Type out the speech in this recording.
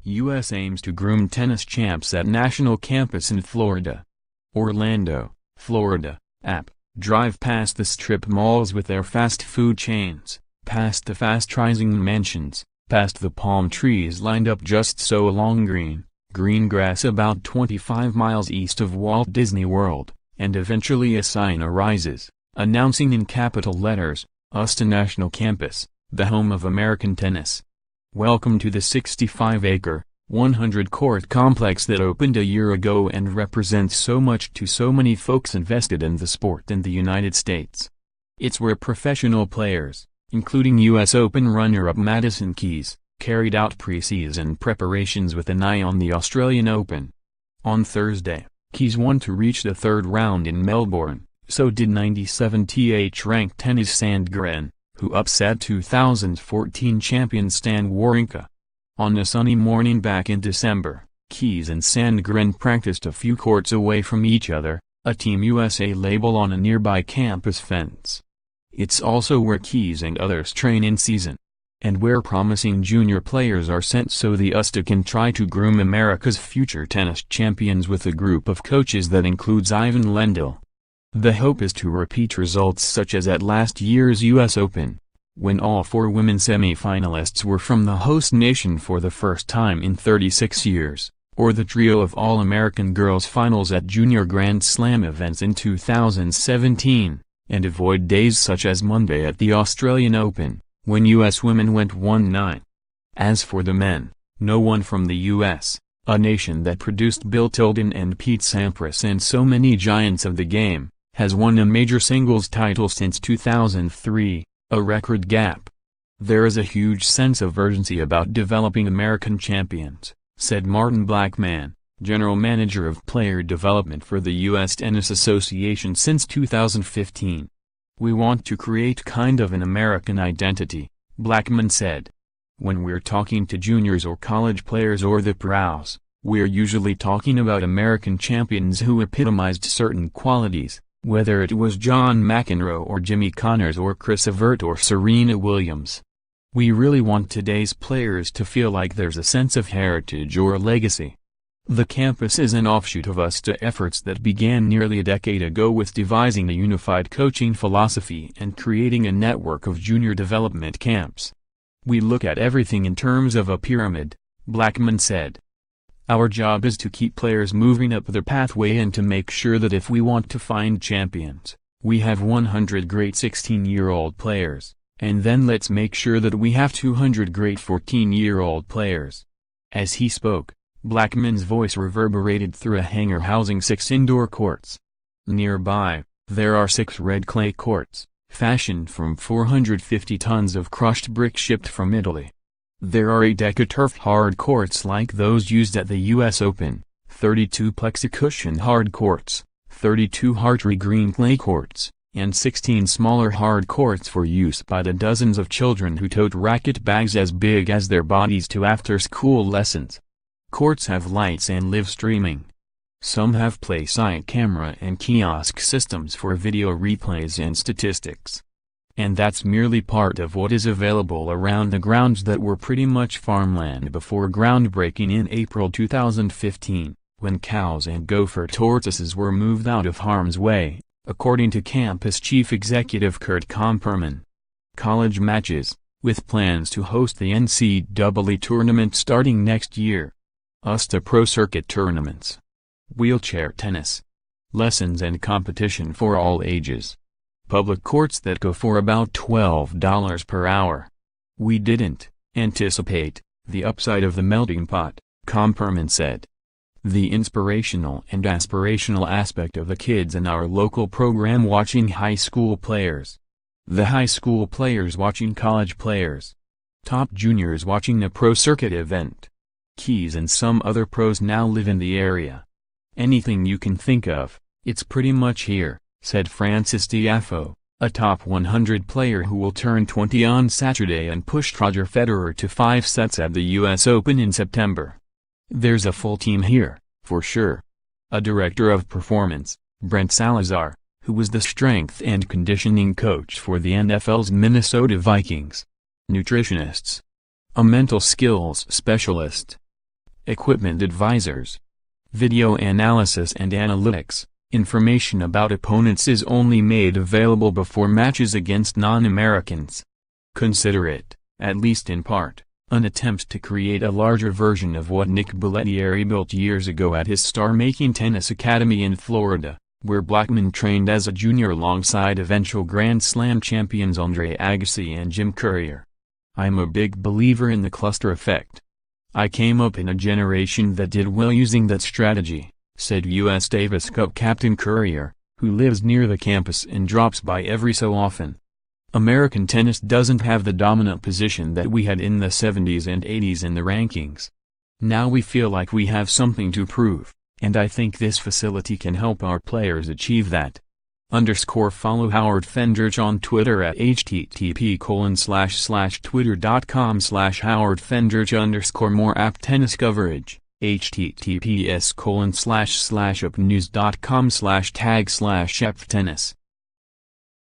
U.S. aims to groom tennis champs at National Campus in Florida. Orlando, Florida. App. Drive past the strip malls with their fast food chains, past the fast-rising mansions, past the palm trees lined up just so along green grass about 25 miles east of Walt Disney World, and eventually a sign arises, announcing in capital letters, USTA National Campus, the home of American tennis. Welcome to the 65-acre, 100-court complex that opened a year ago and represents so much to so many folks invested in the sport in the United States. It's where professional players, including U.S. Open runner-up Madison Keys, carried out preseason preparations with an eye on the Australian Open. On Thursday, Keys won to reach the third round in Melbourne, so did 97th ranked Tennys Sandgren, who upset 2014 champion Stan Wawrinka. On a sunny morning back in December, Keys and Sandgren practiced a few courts away from each other, a Team USA label on a nearby campus fence. It's also where Keys and others train in season, and where promising junior players are sent so the USTA can try to groom America's future tennis champions with a group of coaches that includes Ivan Lendl. The hope is to repeat results such as at last year's U.S. Open, when all four women semi-finalists were from the host nation for the first time in 36 years, or the trio of All-American girls finals at Junior Grand Slam events in 2017, and avoid days such as Monday at the Australian Open, when U.S. women went 1-9. As for the men, no one from the U.S., a nation that produced Bill Tilden and Pete Sampras and so many giants of the game, has won a major singles title since 2003, a record gap. There is a huge sense of urgency about developing American champions, said Martin Blackman, general manager of player development for the U.S. Tennis Association since 2015. We want to create kind of an American identity, Blackman said. When we're talking to juniors or college players or the pros, we're usually talking about American champions who epitomized certain qualities, whether it was John McEnroe or Jimmy Connors or Chris Evert or Serena Williams. We really want today's players to feel like there's a sense of heritage or legacy. The campus is an offshoot of USTA efforts that began nearly a decade ago with devising a unified coaching philosophy and creating a network of junior development camps. We look at everything in terms of a pyramid, Blackman said. Our job is to keep players moving up their pathway and to make sure that if we want to find champions, we have 100 great 16-year-old players, and then let's make sure that we have 200 great 14-year-old players. As he spoke, Blackman's voice reverberated through a hangar housing 6 indoor courts. Nearby, there are 6 red clay courts, fashioned from 450 tons of crushed brick shipped from Italy. There are 8 DecaTurf hard courts like those used at the U.S. Open, 32 plexicushion hard courts, 32 Hartree green clay courts, and 16 smaller hard courts for use by the dozens of children who tote racket bags as big as their bodies to after-school lessons. Courts have lights and live streaming. Some have play-site camera and kiosk systems for video replays and statistics. And that's merely part of what is available around the grounds that were pretty much farmland before groundbreaking in April 2015, when cows and gopher tortoises were moved out of harm's way, according to campus chief executive Kurt Komperman. College matches, with plans to host the NCAA tournament starting next year. USTA Pro Circuit tournaments. Wheelchair tennis. Lessons and competition for all ages. Public courts that go for about $12 per hour. We didn't anticipate the upside of the melting pot, Komperman said. The inspirational and aspirational aspect of the kids in our local program watching high school players. The high school players watching college players. Top juniors watching a pro circuit event. Keys and some other pros now live in the area. Anything you can think of, it's pretty much here, said Francis Tiafoe, a top 100 player who will turn 20 on Saturday and pushed Roger Federer to 5 sets at the U.S. Open in September. There's a full team here, for sure. A director of performance, Brent Salazar, who was the strength and conditioning coach for the NFL's Minnesota Vikings. Nutritionists. A mental skills specialist. equipment advisors, video analysis and analytics. Information about opponents is only made available before matches against non-Americans. Consider it, at least in part, an attempt to create a larger version of what Nick Bollettieri built years ago at his star-making tennis academy in Florida, where Blackman trained as a junior alongside eventual Grand Slam champions Andre Agassi and Jim Courier. I'm a big believer in the cluster effect. I came up in a generation that did well using that strategy, said U.S. Davis Cup captain Courier, who lives near the campus and drops by every so often. American tennis doesn't have the dominant position that we had in the 70s and 80s in the rankings. Now we feel like we have something to prove, and I think this facility can help our players achieve that. Follow Howard Fendrich on Twitter at http://twitter.com/HowardFendrich_ more app tennis coverage, https://upnews.com/tag/apptennis